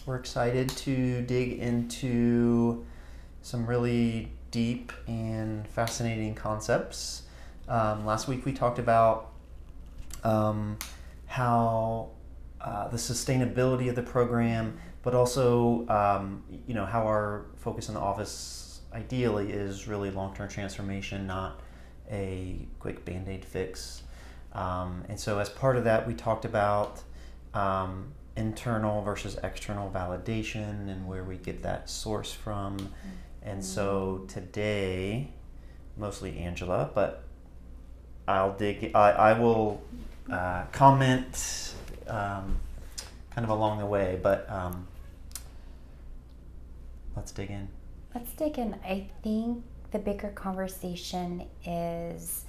We're excited to dig into some really deep and fascinating concepts. Last week we talked about how the sustainability of the program, but also how our focus in the office ideally is really long-term transformation, not a quick Band-Aid fix. And so as part of that, we talked about internal versus external validation and where we get that source from. And so today, mostly Angela, but I will comment kind of along the way, but let's dig in. Let's dig in. I think the bigger conversation is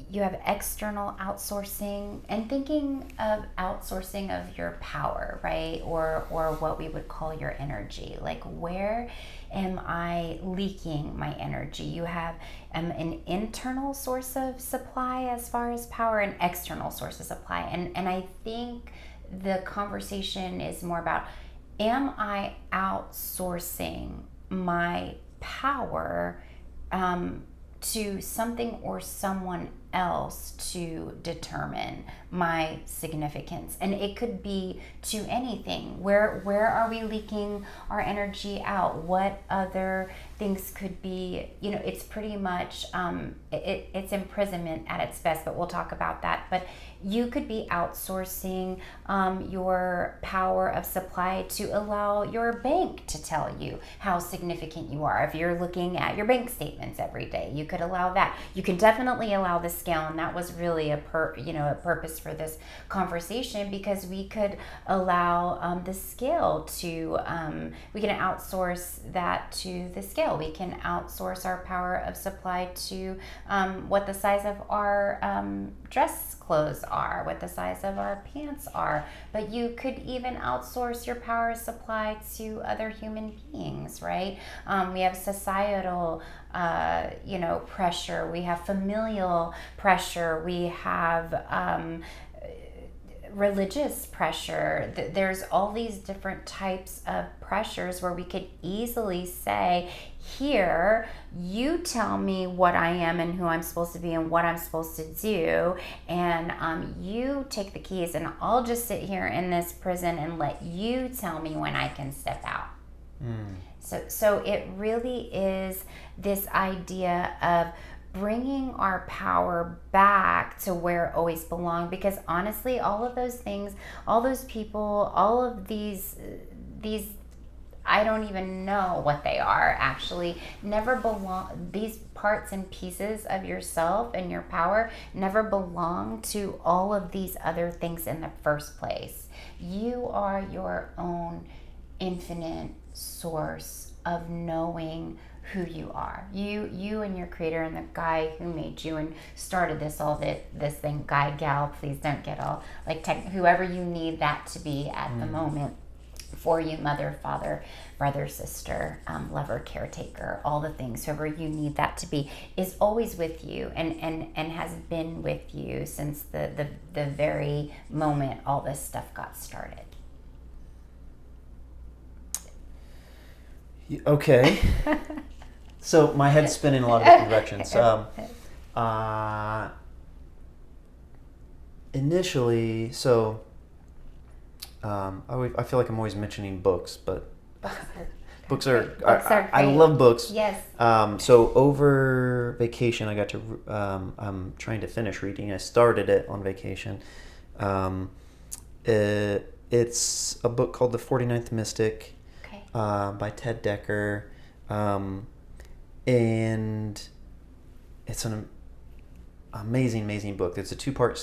you have external outsourcing and thinking of outsourcing of your power, right? Or what we would call your energy. Like, where am I leaking my energy? You have an internal source of supply as far as power, and external source of supply. And I think the conversation is more about, am I outsourcing my power to something or someone else to determine my significance? And it could be to anything. Where are we leaking our energy out? What other things could be? It's pretty much it's imprisonment at its best, but we'll talk about that. But you could be outsourcing your power of supply to allow your bank to tell you how significant you are. If you're looking at your bank statements every day, you could allow that. You can definitely allow the scale, and that was really a purpose for this conversation, because we could allow the scale to we can outsource that to the scale. We can outsource our power of supply to what the size of our dress clothes are, what the size of our pants are. But you could even outsource your power supply to other human beings, right? We have societal pressure, we have familial pressure, we have religious pressure. There's all these different types of pressures where we could easily say, here, you tell me what I am and who I'm supposed to be and what I'm supposed to do, and you take the keys, and I'll just sit here in this prison and let you tell me when I can step out. So it really is this idea of bringing our power back to where it always belonged, because honestly, all of those things, all those people, all of these I don't even know what they are, actually never belong. These parts and pieces of yourself and your power never belong to all of these other things in the first place. You are your own infinite source of knowing who you are. You and your creator, and the guy who made you and started this thing, guy, gal, please don't get all like whoever you need that to be at the moment for you, mother, father, brother, sister, lover, caretaker, all the things, whoever you need that to be, is always with you and has been with you since the very moment all this stuff got started. Okay. So my head's spinning in a lot of different directions. Initially, I feel like I'm always mentioning books, but books are great. I love books. Yes. So over vacation, I got to. I'm trying to finish reading. I started it on vacation. It's a book called The 49th Mystic. Okay. By Ted Decker. And it's an amazing book. It's a two-book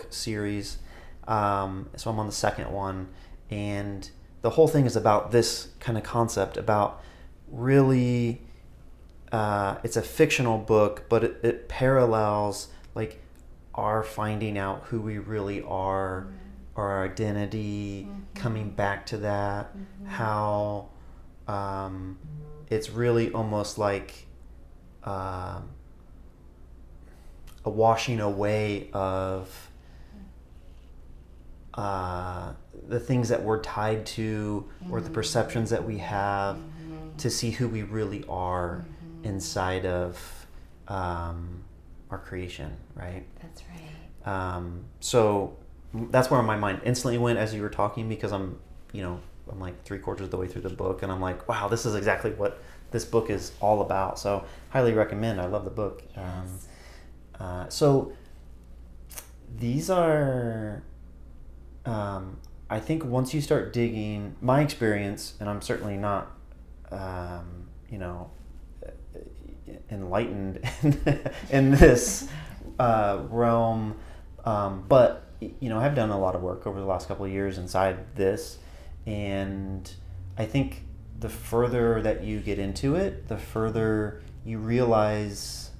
series. So I'm on the second one, and the whole thing is about this kind of concept about really. It's a fictional book, but it parallels like our finding out who we really are, our identity, coming back to that, how. It's really almost like a washing away of the things that we're tied to or the perceptions that we have to see who we really are inside of our creation, right? That's right. So that's where my mind instantly went as you were talking, because I'm like 3/4 of the way through the book, and I'm like, wow, this is exactly what this book is all about. So highly recommend. I love the book. Yes. So these are, I think once you start digging, my experience, and I'm certainly not, enlightened in this realm, but I've done a lot of work over the last couple of years inside this, and I think the further that you get into it, the further you realize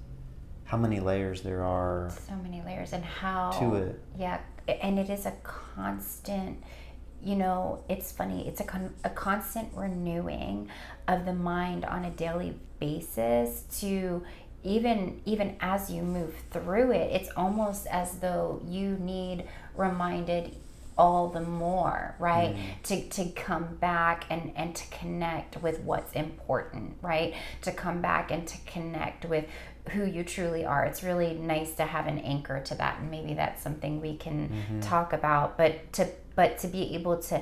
how many layers there are. So many layers, and how to it. Yeah, and it is a constant. It's funny. It's a constant renewing of the mind on a daily basis. To even as you move through it, it's almost as though you need reminded all the more, right? To come back and to connect with what's important, right? To come back and to connect with who you truly are. It's really nice to have an anchor to that, and maybe that's something we can talk about. But to be able to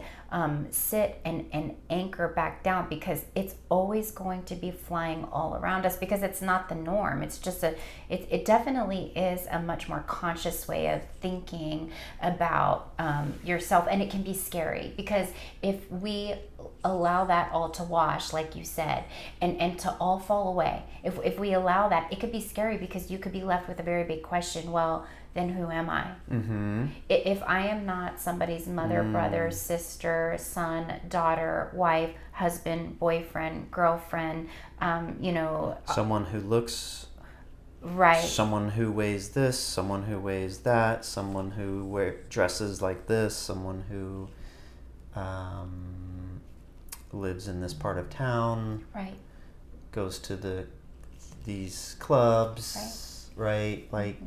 sit and anchor back down, because it's always going to be flying all around us, because it's not the norm. It's just it definitely is a much more conscious way of thinking about yourself, and it can be scary, because if we allow that all to wash, like you said, and to all fall away, if we allow that, it could be scary, because you could be left with a very big question. Well, then who am I? If I am not somebody's mother, brother, sister, son, daughter, wife, husband, boyfriend, girlfriend, someone who looks right, someone who weighs this, someone who weighs that, someone who dresses like this, someone who lives in this part of town, right, goes to these clubs, right? Like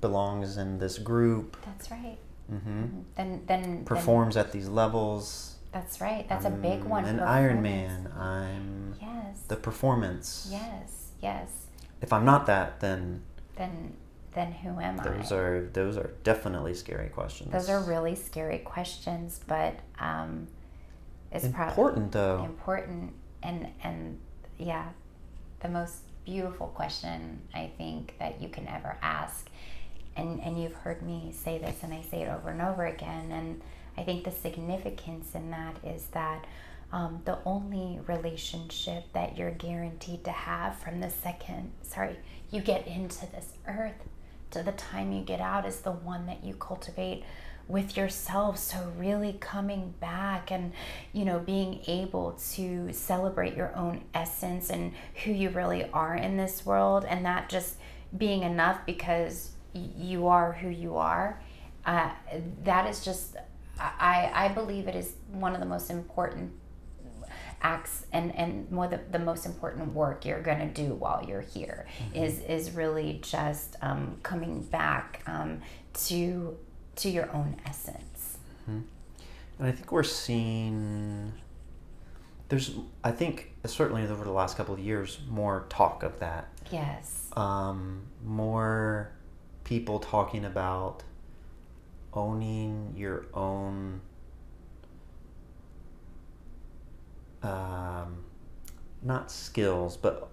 belongs in this group. That's right. Then performs at these levels. That's right. That's a big one. An Iron Man. I'm the performance. Yes. If I'm not that, then who am I? Those are definitely scary questions. Those are really scary questions, but it's important though. Important, and yeah, the most beautiful question I think that you can ever ask. And you've heard me say this, and I say it over and over again, and I think the significance in that is that the only relationship that you're guaranteed to have from the second you get into this earth to the time you get out is the one that you cultivate with yourself. So really coming back and being able to celebrate your own essence and who you really are in this world, and that just being enough because you are who you are. That is just, I believe it is one of the most important acts and more the most important work you're going to do while you're here is really just coming back to your own essence. And I think we're seeing I think certainly over the last couple of years more talk of that. Yes. More people talking about owning your own not skills, but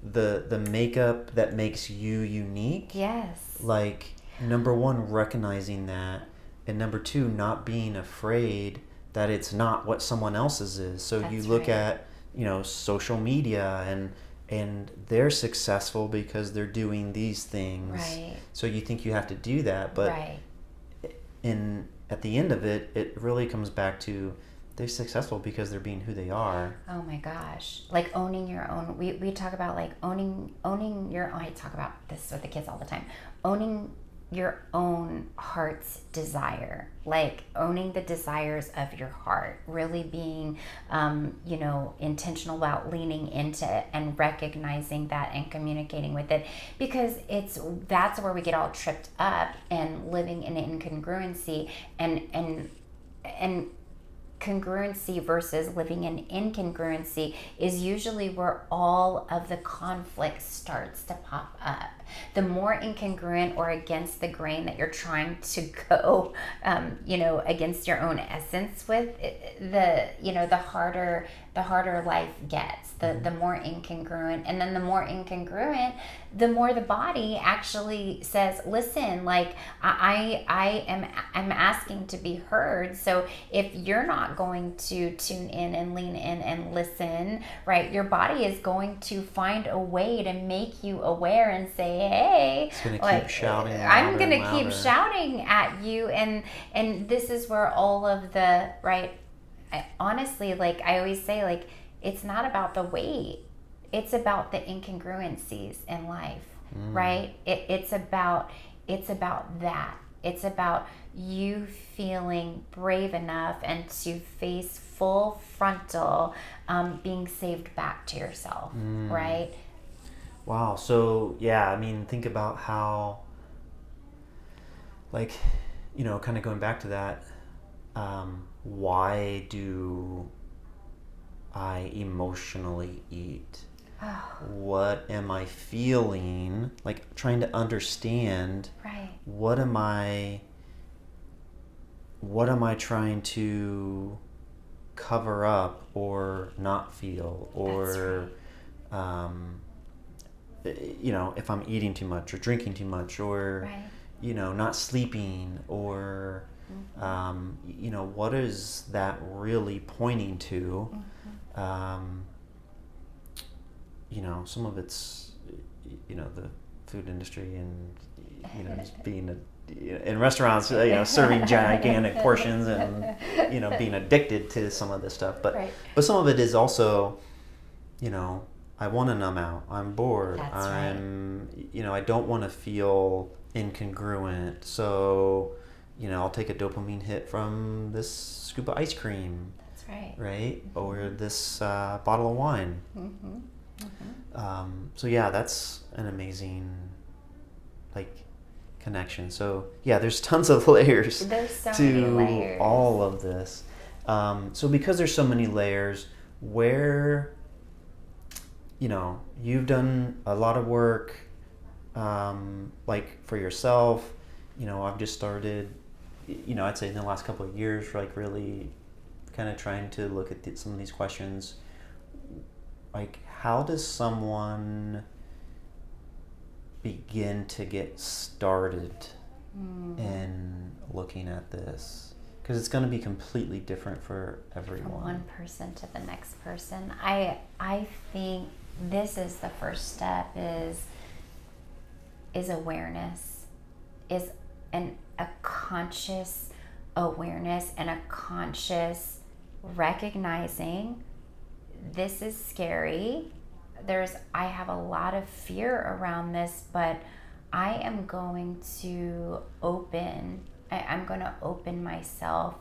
the makeup that makes you unique. Yes. Like, number one, recognizing that, and number two, not being afraid that it's not what someone else's is. So That's you look right. at social media and they're successful because they're doing these things. Right. So you think you have to do that, but right. At the end of it, it really comes back to they're successful because they're being who they are. Oh my gosh. Like owning your own. We talk about like owning your own. I talk about this with the kids all the time. Owning your own heart's desire, like owning the desires of your heart, really being, intentional about leaning into it and recognizing that and communicating with it, because that's where we get all tripped up and living in incongruency and congruency versus living in incongruency is usually where all of the conflict starts to pop up. The more incongruent or against the grain that you're trying to go, against your own essence with, the harder life gets. The more incongruent, and then the more incongruent, the more the body actually says, listen, like I'm asking to be heard. So if you're not going to tune in and lean in and listen, right, your body is going to find a way to make you aware and say, hey, it's going to keep shouting. I'm going to keep shouting at you, and this is where all of the honestly, like I always say, like, it's not about the weight, it's about the incongruencies in life, right? It's about that. It's about you feeling brave enough and to face full frontal being saved back to yourself, right? Wow. So yeah, I mean, think about how, like, kind of going back to that, why do I emotionally eat? What am I feeling? Like, trying to understand, right, what am I trying to cover up or not feel, or if I'm eating too much or drinking too much, or not sleeping, or what is that really pointing to? Some of it's the food industry, and just being in restaurants, serving gigantic portions, and being addicted to some of this stuff. But some of it is also, I want to numb out. I'm bored. I don't want to feel incongruent. So, I'll take a dopamine hit from this scoop of ice cream. That's right. Right? Or this bottle of wine. So yeah, that's an amazing, connection. So yeah, there's tons of layers to all of this. So because there's so many layers, where, you've done a lot of work, for yourself, I've just started, I'd say in the last couple of years, really kind of trying to look at some of these questions. How does someone begin to get started in looking at this? Because it's going to be completely different for everyone. From one person to the next person. I think this is the first step, is awareness, is a conscious awareness and a conscious recognizing this is scary. I have a lot of fear around this, but I am going to open myself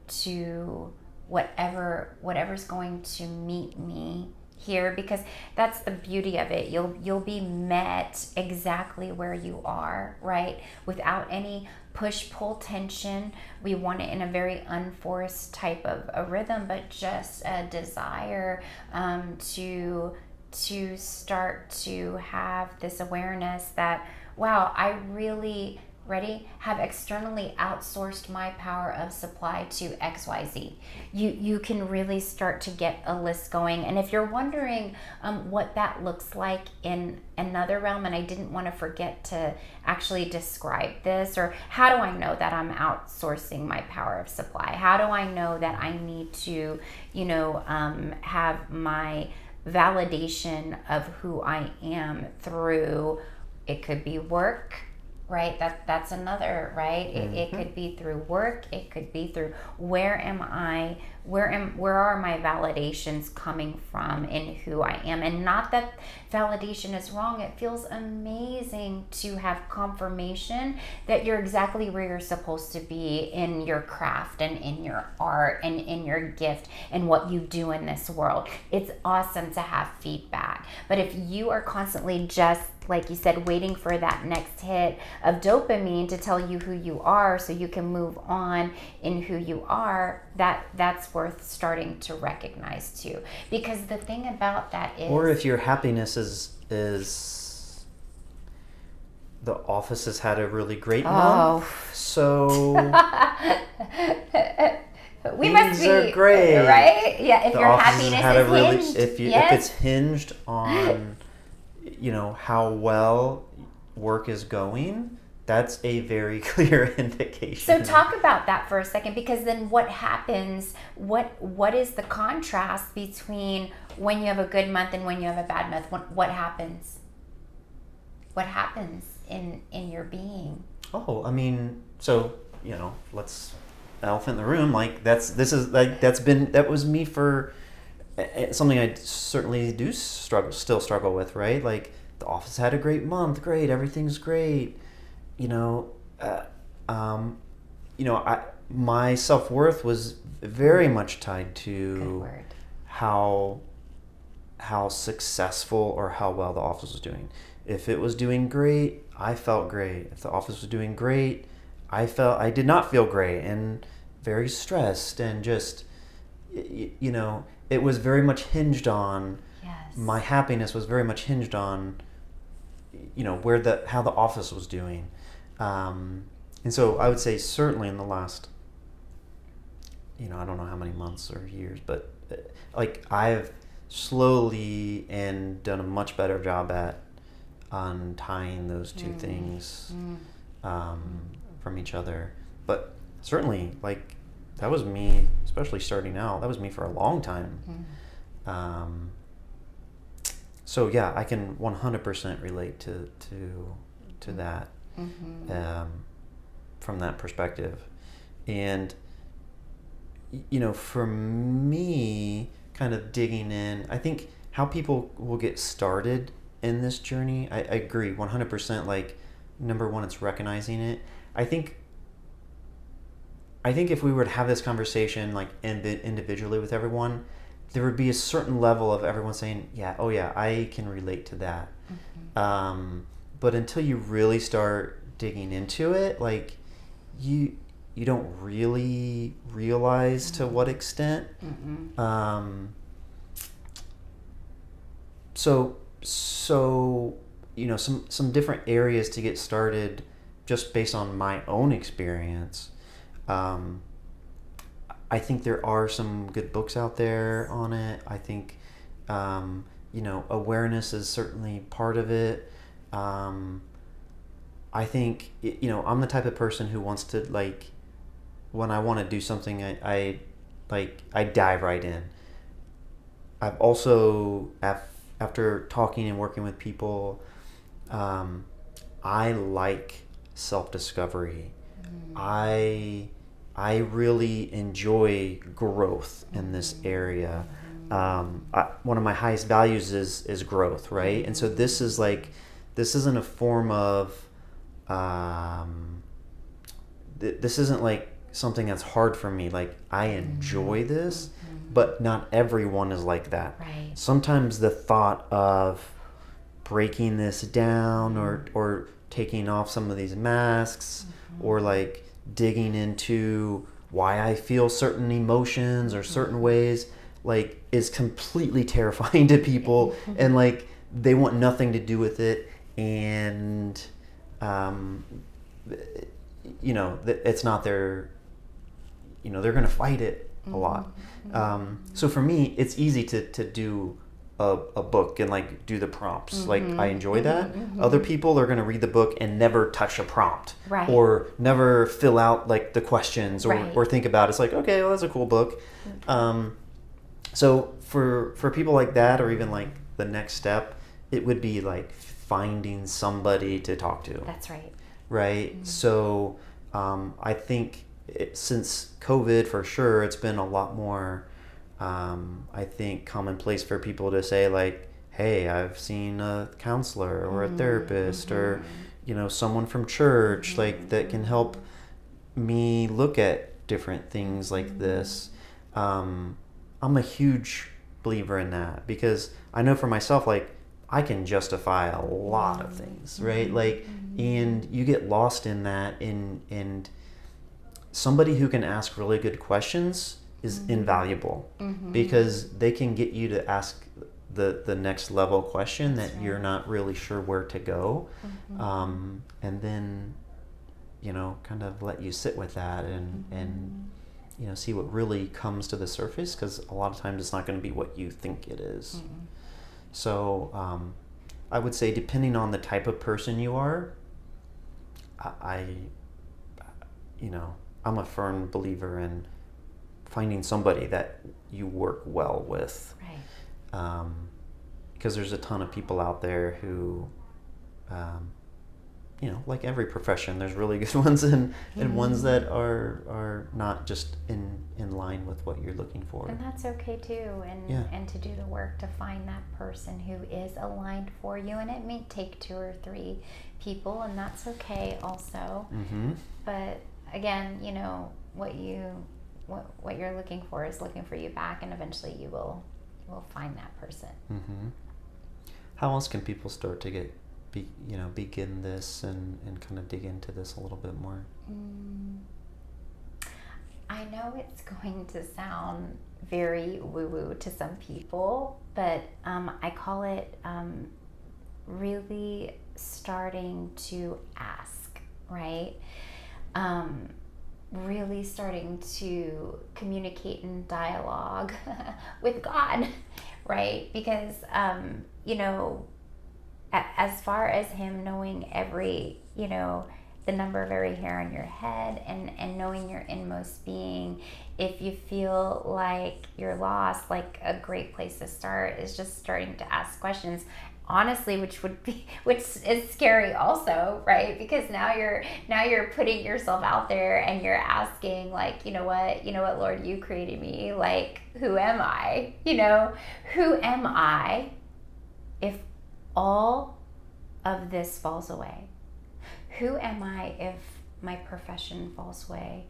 to whatever's going to meet me here, because that's the beauty of it. You'll be met exactly where you are, right? Without any push-pull tension. We want it in a very unforced type of a rhythm, but just a desire to start to have this awareness that, wow, I really have externally outsourced my power of supply to XYZ. You can really start to get a list going. And if you're wondering what that looks like in another realm, and I didn't want to forget to actually describe this, or how do I know that I'm outsourcing my power of supply? How do I know that I need to, have my validation of who I am through, it could be work, right? That's another, right? It could be through work. It could be through where are my validations coming from in who I am? And not that validation is wrong. It feels amazing to have confirmation that you're exactly where you're supposed to be in your craft and in your art and in your gift and what you do in this world. It's awesome to have feedback. But if you are constantly just, like you said, waiting for that next hit of dopamine to tell you who you are so you can move on in who you are, that's worth starting to recognize too. Because the thing about that is, or if your happiness is the office has had a really great month, so we must be are great, right? Yeah, if the your office happiness had is a really, hinged, if it's hinged on how well work is going, that's a very clear indication. So talk about that for a second, because then what happens, what is the contrast between when you have a good month and when you have a bad month? What happens? What happens in your being? Oh, I mean, so, let's elephant in the room, like that was me for something I certainly still struggle with, right? Like, the office had a great month, great, everything's great, my self-worth was very much tied to how successful or how well the office was doing. If it was doing great, I felt great. If the office was doing great, I did not feel great and very stressed, and just, it was very much hinged on, my happiness was very much hinged on, how the office was doing. And so I would say certainly in the last, I don't know how many months or years, but like, I've slowly and done a much better job at untying those two things from each other. But certainly, like, that was me, especially starting out, that was me for a long time. So yeah, I can 100% relate to that from that perspective. And for me, kind of digging in, I think how people will get started in this journey, I agree 100%. Like, number one, it's recognizing it. I think if we were to have this conversation, like, individually with everyone, there would be a certain level of everyone saying, yeah, oh yeah, I can relate to that. But until you really start digging into it, like, you don't really realize to what extent. So some different areas to get started, just based on my own experience. I think there are some good books out there on it. I think, awareness is certainly part of it. I think, I'm the type of person who wants to, like, when I want to do something, I dive right in. I've also, after talking and working with people, I like self-discovery. I really enjoy growth in this area. One of my highest values is growth, right? And so this isn't a form of, this isn't like something that's hard for me. Like, I enjoy this, but not everyone is like that. Right. Sometimes the thought of breaking this down, or taking off some of these masks, or like digging into why I feel certain emotions or certain ways, like, is completely terrifying to people, and like, they want nothing to do with it, and it's not their, they're gonna fight it a lot. So for me, it's easy to do a book and, like, do the prompts. Like, I enjoy that. Other people are going to read the book and never touch a prompt, right, or never fill out, like, the questions, or think about it. It's like, okay, well, that's a cool book. So for people like that, or even like the next step, it would be like finding somebody to talk to. That's right. right? So I think since COVID, for sure, it's been a lot more, I think, commonplace for people to say, like, hey, I've seen a counselor or a therapist or, someone from church, like, that can help me look at different things like this. I'm a huge believer in that because I know for myself, like, I can justify a lot of things, right? Like, and you get lost in that, and somebody who can ask really good questions is invaluable because they can get you to ask the next level question that you're not really sure where to go, and then kind of let you sit with that and see what really comes to the surface, because a lot of times it's not going to be what you think it is. So I would say, depending on the type of person you are, I'm a firm believer in finding somebody that you work well with. Right. Because there's a ton of people out there who, like every profession, there's really good ones and ones that are not just in line with what you're looking for. And that's okay too. And to do the work to find that person who is aligned for you. And it may take 2 or 3 people, and that's okay also. But again, what you're looking for is looking for you back, and eventually you will find that person. How else can people start to begin this and kind of dig into this a little bit more? I know it's going to sound very woo-woo to some people, but I call it really starting to ask, right? Really starting to communicate in dialogue with God, right? Because, as far as Him knowing every, the number of every hair on your head and knowing your inmost being, if you feel like you're lost, like a great place to start is just starting to ask questions. Honestly, which is scary also, right? Because now you're putting yourself out there and you're asking, like, you know what, Lord, you created me. Like, who am I? Who am I if all of this falls away? Who am I if my profession falls away?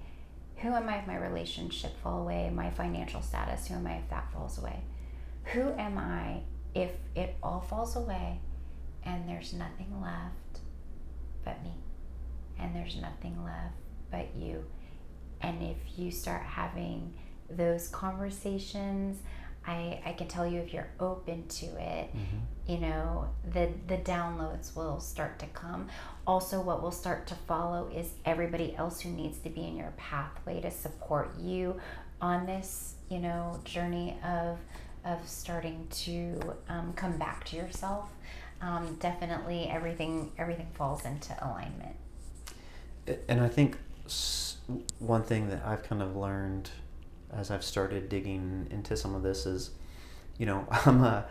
Who am I if my relationship falls away? My financial status, who am I if that falls away? Who am I if it all falls away and there's nothing left but me, and there's nothing left but you? And if you start having those conversations, I can tell you, if you're open to it, the downloads will start to come. Also, what will start to follow is everybody else who needs to be in your pathway to support you on this, journey of starting to come back to yourself. Definitely everything falls into alignment. And I think one thing that I've kind of learned as I've started digging into some of this is, I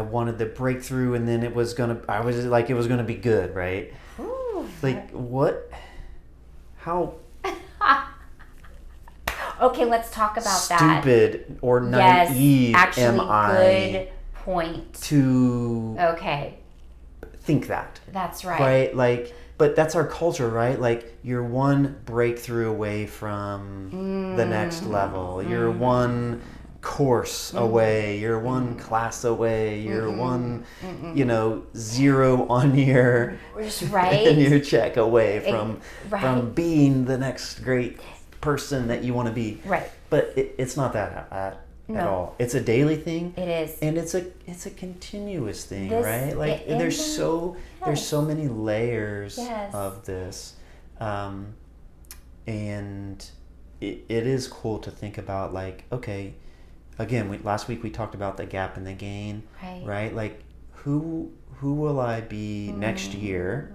wanted the breakthrough, and then it was gonna be good, right? Ooh, like what? How? Okay, let's talk about stupid or naive am I? Good point. To think that. That's right. Right, like. But that's our culture, right? Like, you're one breakthrough away from the next level. You're one course away. You're one class away. You're one, 0 on your and your check away from being the next great person that you want to be. Right. But it's not that at all. It's a daily thing. It is. And it's a continuous thing, right? Like, there's so many layers of this. And it is cool to think about, like, okay, again, last week we talked about the gap and the gain, right? Like, who will I be next year?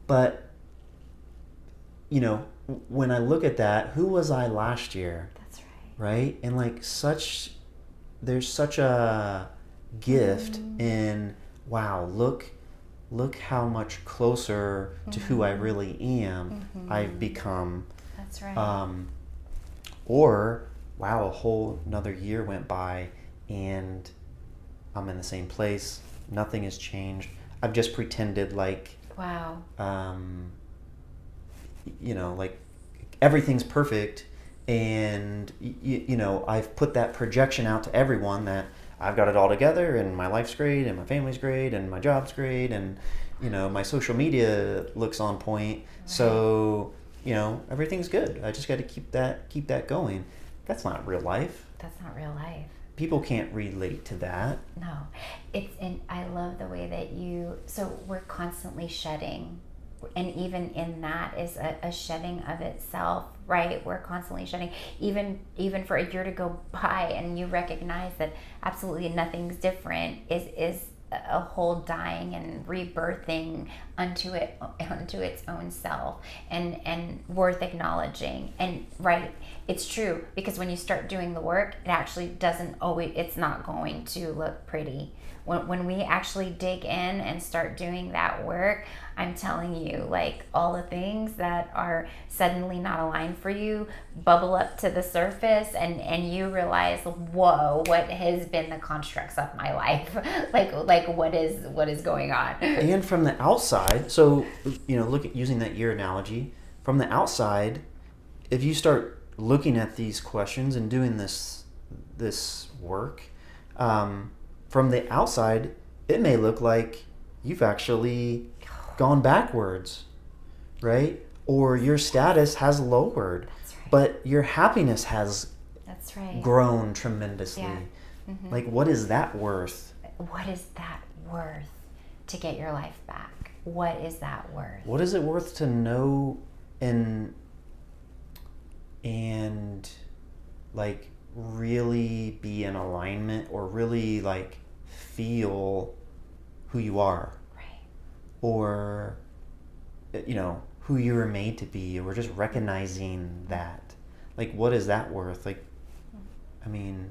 But, when I look at that, who was I last year? Right? And like, there's such a gift in, wow, look look how much closer to who I really am I've become. That's right. Or, wow, a whole another year went by and I'm in the same place. Nothing has changed. I've just pretended like, Wow. like everything's perfect. And, I've put that projection out to everyone that I've got it all together and my life's great and my family's great and my job's great and, my social media looks on point. Right. So, everything's good. I just got to keep that going. That's not real life. That's not real life. People can't relate to that. No. I love the way that so we're constantly shedding, and even in that is a shedding of itself, right? We're constantly shedding, even for a year to go by and you recognize that absolutely nothing's different is a whole dying and rebirthing unto its own self, and worth acknowledging. And right, it's true, because when you start doing the work, it actually doesn't always, it's not going to look pretty. When we actually dig in and start doing that work, I'm telling you, like, all the things that are suddenly not aligned for you bubble up to the surface, and you realize, whoa, what has been the constructs of my life? like what is going on? And from the outside, so look at using that year analogy. From the outside, if you start looking at these questions and doing this work, from the outside, it may look like you've actually gone backwards, right? Or your status has lowered, right. But your happiness has grown tremendously. Yeah. Mm-hmm. Like, what is that worth? What is that worth to get your life back? What is that worth? What is it worth to know and like really be in alignment, or really like feel who you are, right? Or who you were made to be, or just recognizing that. Like, what is that worth? Like, I mean,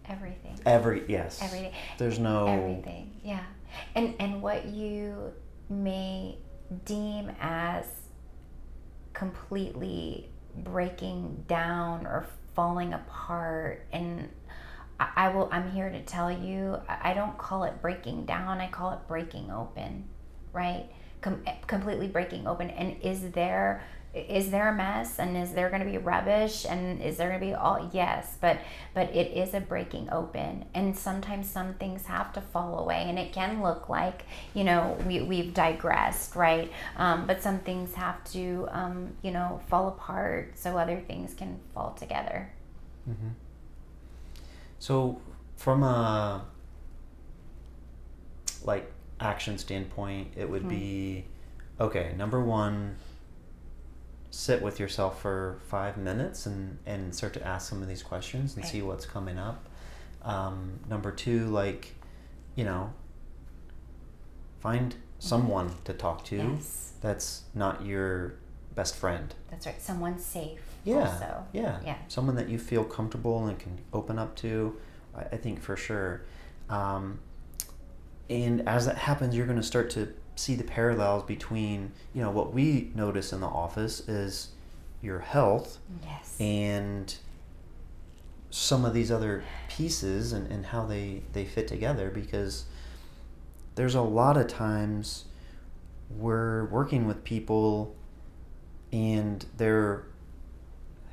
everything. Yes. Everything. There's no everything. Yeah. And what you may deem as completely breaking down or falling apart, and I'm here to tell you, I don't call it breaking down, I call it breaking open, right? Completely breaking open. And is there a mess, and is there going to be rubbish, and is there going to be all? Yes, but it is a breaking open, and sometimes some things have to fall away, and it can look like we've digressed, right? But some things have to fall apart so other things can fall together. Mm-hmm. So from a action standpoint, it would be, okay, number one, sit with yourself for 5 minutes and start to ask some of these questions and see what's coming up. Number two, find someone to talk to that's not your best friend. That's right. Someone safe. Yeah. Also. Yeah. Someone that you feel comfortable and can open up to, I think for sure. And as that happens, you're going to start to see the parallels between, what we notice in the office is your health and some of these other pieces and how they fit together, because there's a lot of times we're working with people and their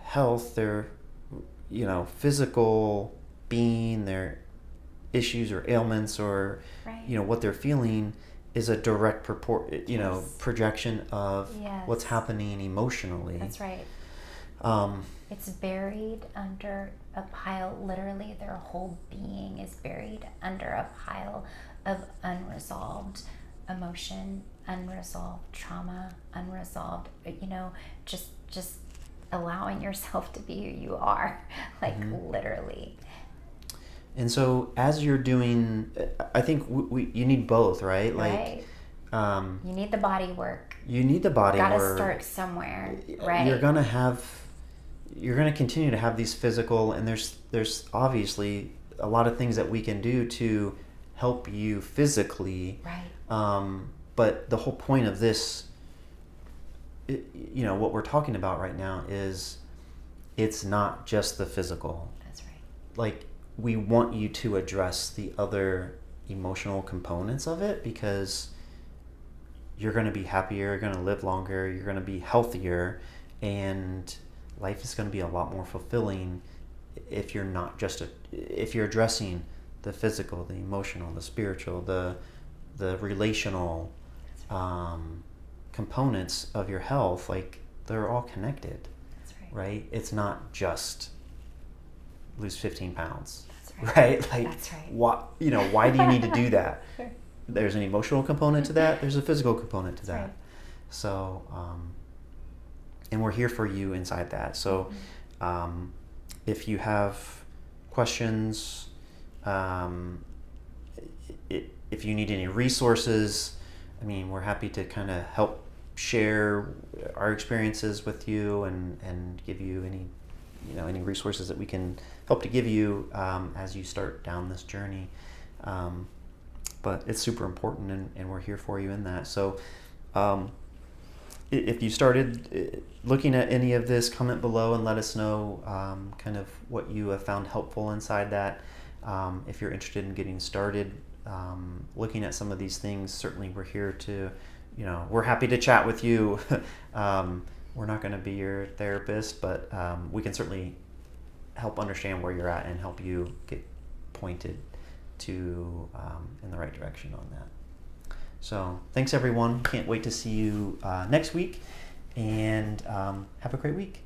health, their physical being, their issues or ailments, or what they're feeling is a direct projection of what's happening emotionally. That's right. It's buried under a pile. Literally, their whole being is buried under a pile of unresolved emotion, unresolved trauma, unresolved, just allowing yourself to be who you are, literally. And so as you're doing, I think you need both, right? Right. You need the body work. You need the body work. Gotta start somewhere, right? You're gonna continue to have these physical, and there's obviously a lot of things that we can do to help you physically. Right. But the whole point of this, what we're talking about right now is it's not just the physical. That's right. Like, we want you to address the other emotional components of it, because you're going to be happier, you're going to live longer, you're going to be healthier, and life is going to be a lot more fulfilling if you're not just if you're addressing the physical, the emotional, the spiritual, the relational components of your health. Like, they're all connected. That's right? It's not just lose 15 pounds. That's right? Like, that's right. Why do you need to do that? Sure. There's an emotional component to that. There's a physical component to that. Right. So, and we're here for you inside that. So, if you have questions, if you need any resources, I mean, we're happy to kind of help share our experiences with you and give you any resources that we can help to give you as you start down this journey. But it's super important, and we're here for you in that. So if you started looking at any of this, comment below and let us know kind of what you have found helpful inside that. If you're interested in getting started looking at some of these things, certainly we're here to, we're happy to chat with you. We're not going to be your therapist, but we can certainly help understand where you're at and help you get pointed to in the right direction on that. So thanks everyone. Can't wait to see you next week, and have a great week.